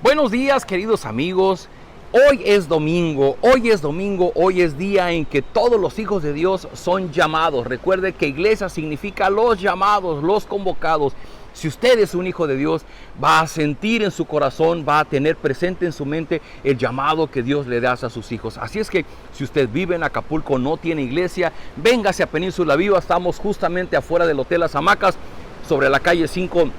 Buenos días, queridos amigos. Hoy es domingo, hoy es día en que todos los hijos de Dios son llamados. Recuerde que iglesia significa los llamados, los convocados. Si usted es un hijo de Dios, va a sentir en su corazón, va a tener presente en su mente el llamado que Dios le da a sus hijos. Así es que si usted vive en Acapulco, no tiene iglesia, véngase a Península Viva. Estamos justamente afuera del Hotel Las Hamacas, sobre la calle 5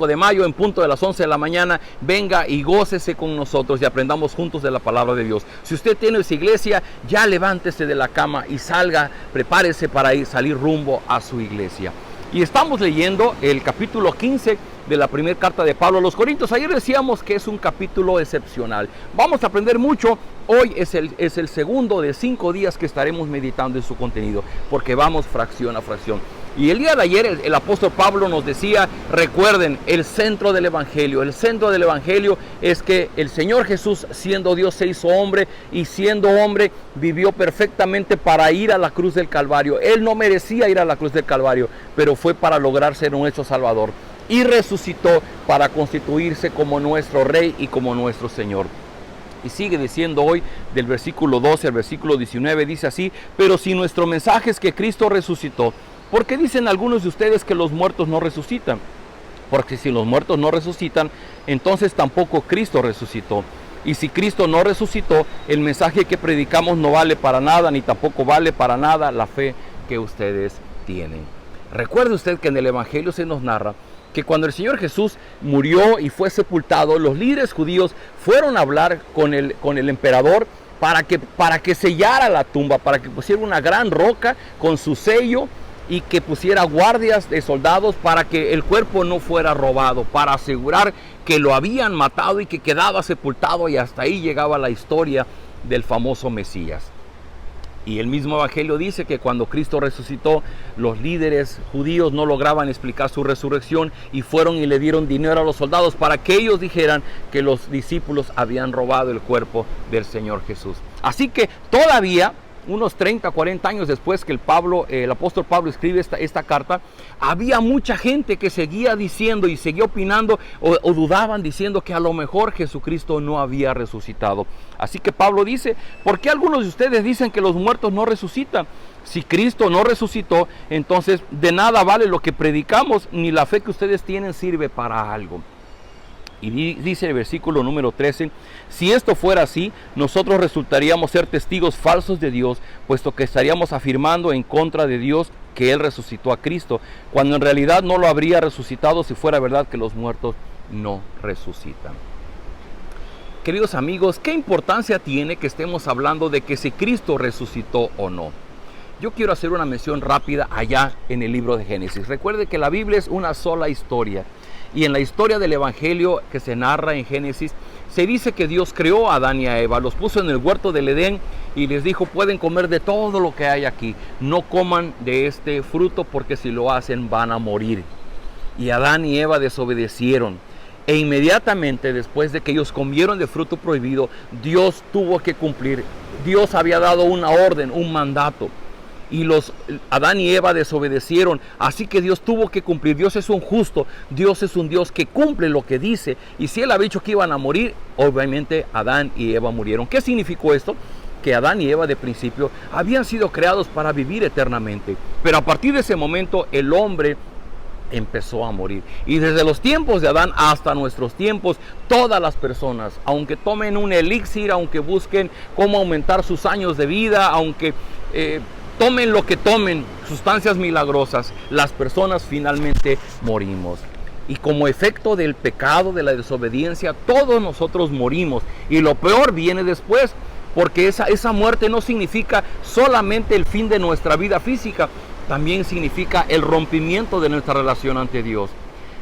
de mayo, en punto de las 11 de la mañana. Venga y gócese con nosotros y aprendamos juntos de la palabra de Dios. Si usted tiene esa iglesia, ya levántese de la cama y salga, prepárese para salir rumbo a su iglesia. Y estamos leyendo el capítulo 15 de la primera carta de Pablo a los Corintios. Ayer decíamos que es un capítulo excepcional. Vamos a aprender mucho. Hoy es el segundo de 5 días que estaremos meditando en su contenido, porque vamos fracción a fracción. Y el día de ayer el apóstol Pablo nos decía, recuerden, el centro del evangelio. El centro del evangelio es que el Señor Jesús, siendo Dios, se hizo hombre, y siendo hombre vivió perfectamente para ir a la cruz del Calvario. Él no merecía ir a la cruz del Calvario, pero fue para lograr ser nuestro Salvador. Y resucitó para constituirse como nuestro Rey y como nuestro Señor. Y sigue diciendo hoy, del versículo 12 al versículo 19, dice así: pero si nuestro mensaje es que Cristo resucitó, ¿por qué dicen algunos de ustedes que los muertos no resucitan? Porque si los muertos no resucitan, entonces tampoco Cristo resucitó. Y si Cristo no resucitó, el mensaje que predicamos no vale para nada, ni tampoco vale para nada la fe que ustedes tienen. Recuerde usted que en el Evangelio se nos narra que cuando el Señor Jesús murió y fue sepultado, los líderes judíos fueron a hablar con el emperador para que sellara la tumba, para que pusiera una gran roca con su sello y que pusiera guardias de soldados para que el cuerpo no fuera robado, para asegurar que lo habían matado y que quedaba sepultado, y hasta ahí llegaba la historia del famoso Mesías. Y el mismo Evangelio dice que cuando Cristo resucitó, los líderes judíos no lograban explicar su resurrección y fueron y le dieron dinero a los soldados para que ellos dijeran que los discípulos habían robado el cuerpo del Señor Jesús. Así que todavía, unos 30, 40 años después que el apóstol Pablo escribe esta carta, había mucha gente que seguía diciendo y seguía opinando o dudaban, diciendo que a lo mejor Jesucristo no había resucitado. Así que Pablo dice: ¿por qué algunos de ustedes dicen que los muertos no resucitan? Si Cristo no resucitó, entonces de nada vale lo que predicamos, ni la fe que ustedes tienen sirve para algo. Y dice el versículo número 13: si esto fuera así, nosotros resultaríamos ser testigos falsos de Dios, puesto que estaríamos afirmando en contra de Dios que Él resucitó a Cristo, cuando en realidad no lo habría resucitado si fuera verdad que los muertos no resucitan. Queridos amigos, ¿qué importancia tiene que estemos hablando de que si Cristo resucitó o no? Yo quiero hacer una mención rápida allá en el libro de Génesis. Recuerde que la Biblia es una sola historia. Y en la historia del Evangelio que se narra en Génesis, se dice que Dios creó a Adán y a Eva, los puso en el huerto del Edén y les dijo: pueden comer de todo lo que hay aquí, no coman de este fruto porque si lo hacen van a morir. Y Adán y Eva desobedecieron. E inmediatamente después de que ellos comieron de fruto prohibido, Dios tuvo que cumplir. Dios había dado una orden, un mandato. Y Adán y Eva desobedecieron, así que Dios tuvo que cumplir. Dios es un justo, Dios es un Dios que cumple lo que dice. Y si Él había dicho que iban a morir, obviamente Adán y Eva murieron. ¿Qué significó esto? Que Adán y Eva de principio habían sido creados para vivir eternamente. Pero a partir de ese momento el hombre empezó a morir. Y desde los tiempos de Adán hasta nuestros tiempos, todas las personas, aunque tomen un elixir, aunque busquen cómo aumentar sus años de vida, aunque tomen lo que tomen, sustancias milagrosas, las personas finalmente morimos. Y como efecto del pecado, de la desobediencia, todos nosotros morimos. Y lo peor viene después, porque esa muerte no significa solamente el fin de nuestra vida física, también significa el rompimiento de nuestra relación ante Dios.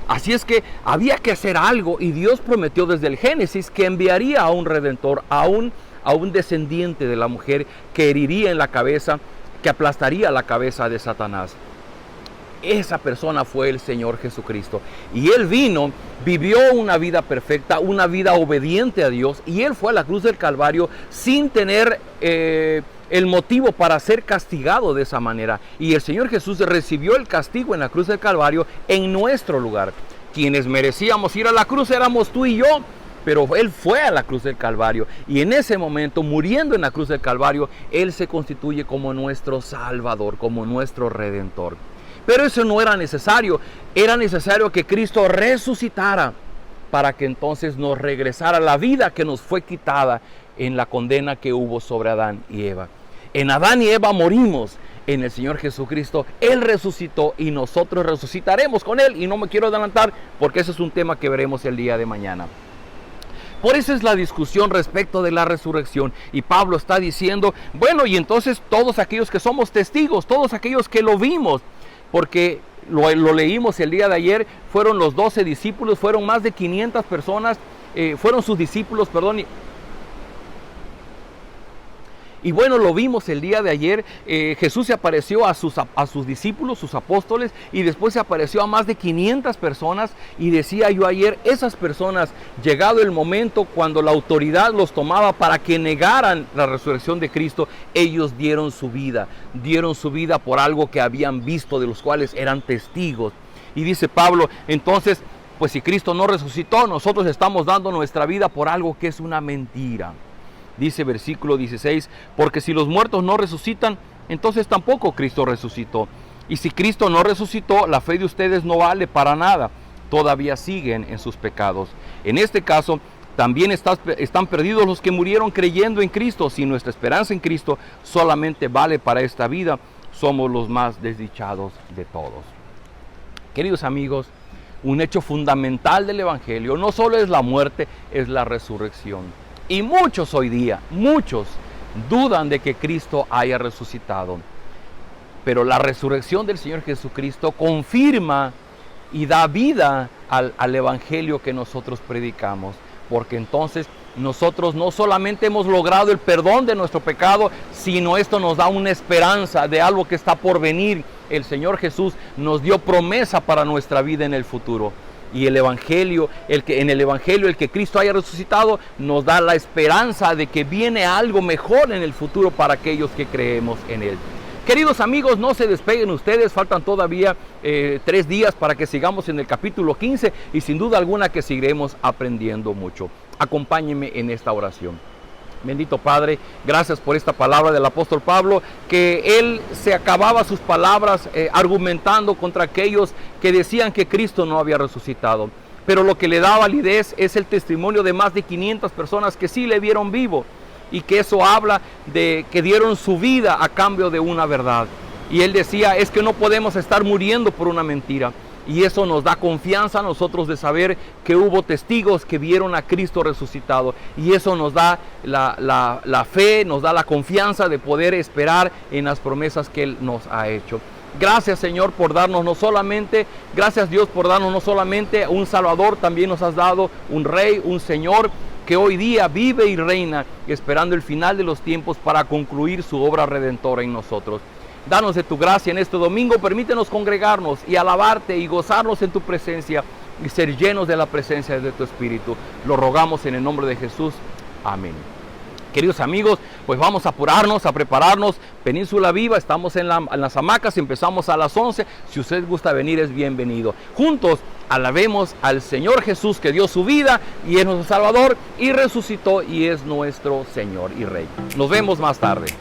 Así es que había que hacer algo, y Dios prometió desde el Génesis que enviaría a un redentor, a un descendiente de la mujer que heriría en la cabeza, que aplastaría la cabeza de Satanás. Esa persona fue el Señor Jesucristo. Y Él vino, vivió una vida perfecta, una vida obediente a Dios. Y Él fue a la cruz del Calvario sin tener el motivo para ser castigado de esa manera. Y el Señor Jesús recibió el castigo en la cruz del Calvario en nuestro lugar. Quienes merecíamos ir a la cruz éramos tú y yo. pero Él fue a la cruz del Calvario y en ese momento, muriendo en la cruz del Calvario, Él se constituye como nuestro Salvador, como nuestro Redentor. Pero eso no era necesario que Cristo resucitara para que entonces nos regresara la vida que nos fue quitada en la condena que hubo sobre Adán y Eva. En Adán y Eva morimos, en el Señor Jesucristo Él resucitó y nosotros resucitaremos con Él. Y no me quiero adelantar porque ese es un tema que veremos el día de mañana. Por eso es la discusión respecto de la resurrección. Y Pablo está diciendo, bueno, y entonces todos aquellos que somos testigos, todos aquellos que lo vimos, porque lo leímos el día de ayer, fueron los 12 discípulos, fueron más de 500 personas, fueron sus discípulos, perdón. Y bueno, lo vimos el día de ayer, Jesús se apareció a sus discípulos, sus apóstoles, y después se apareció a más de 500 personas, y decía yo ayer, esas personas, llegado el momento cuando la autoridad los tomaba para que negaran la resurrección de Cristo, ellos dieron su vida por algo que habían visto, de los cuales eran testigos. Y dice Pablo, entonces, pues si Cristo no resucitó, nosotros estamos dando nuestra vida por algo que es una mentira. Dice versículo 16, porque si los muertos no resucitan, entonces tampoco Cristo resucitó. Y si Cristo no resucitó, la fe de ustedes no vale para nada. Todavía siguen en sus pecados. En este caso, también están perdidos los que murieron creyendo en Cristo. Si nuestra esperanza en Cristo solamente vale para esta vida, somos los más desdichados de todos. Queridos amigos, un hecho fundamental del Evangelio no solo es la muerte, es la resurrección. Y muchos hoy día, muchos dudan de que Cristo haya resucitado. Pero la resurrección del Señor Jesucristo confirma y da vida al Evangelio que nosotros predicamos. Porque entonces nosotros no solamente hemos logrado el perdón de nuestro pecado, sino esto nos da una esperanza de algo que está por venir. El Señor Jesús nos dio promesa para nuestra vida en el futuro. Y el Evangelio, en el Evangelio, el que Cristo haya resucitado, nos da la esperanza de que viene algo mejor en el futuro para aquellos que creemos en Él. Queridos amigos, no se despeguen ustedes, faltan todavía 3 días para que sigamos en el capítulo 15 y sin duda alguna que seguiremos aprendiendo mucho. Acompáñenme en esta oración. Bendito Padre, gracias por esta palabra del apóstol Pablo, que él se acababa sus palabras argumentando contra aquellos que decían que Cristo no había resucitado. Pero lo que le da validez es el testimonio de más de 500 personas que sí le vieron vivo, y que eso habla de que dieron su vida a cambio de una verdad. Y él decía, es que no podemos estar muriendo por una mentira. Y eso nos da confianza a nosotros de saber que hubo testigos que vieron a Cristo resucitado. Y eso nos da la fe, nos da la confianza de poder esperar en las promesas que Él nos ha hecho. Gracias Señor por darnos gracias Dios por darnos no solamente un Salvador, también nos has dado un Rey, un Señor que hoy día vive y reina esperando el final de los tiempos para concluir su obra redentora en nosotros. Danos de tu gracia en este domingo, permítenos congregarnos y alabarte y gozarnos en tu presencia y ser llenos de la presencia de tu Espíritu. Lo rogamos en el nombre de Jesús. Amén. Queridos amigos, pues vamos a apurarnos, a prepararnos. Península Viva, estamos en las hamacas, empezamos a las 11. Si usted gusta venir, es bienvenido. Juntos alabemos al Señor Jesús, que dio su vida y es nuestro Salvador y resucitó y es nuestro Señor y Rey. Nos vemos más tarde.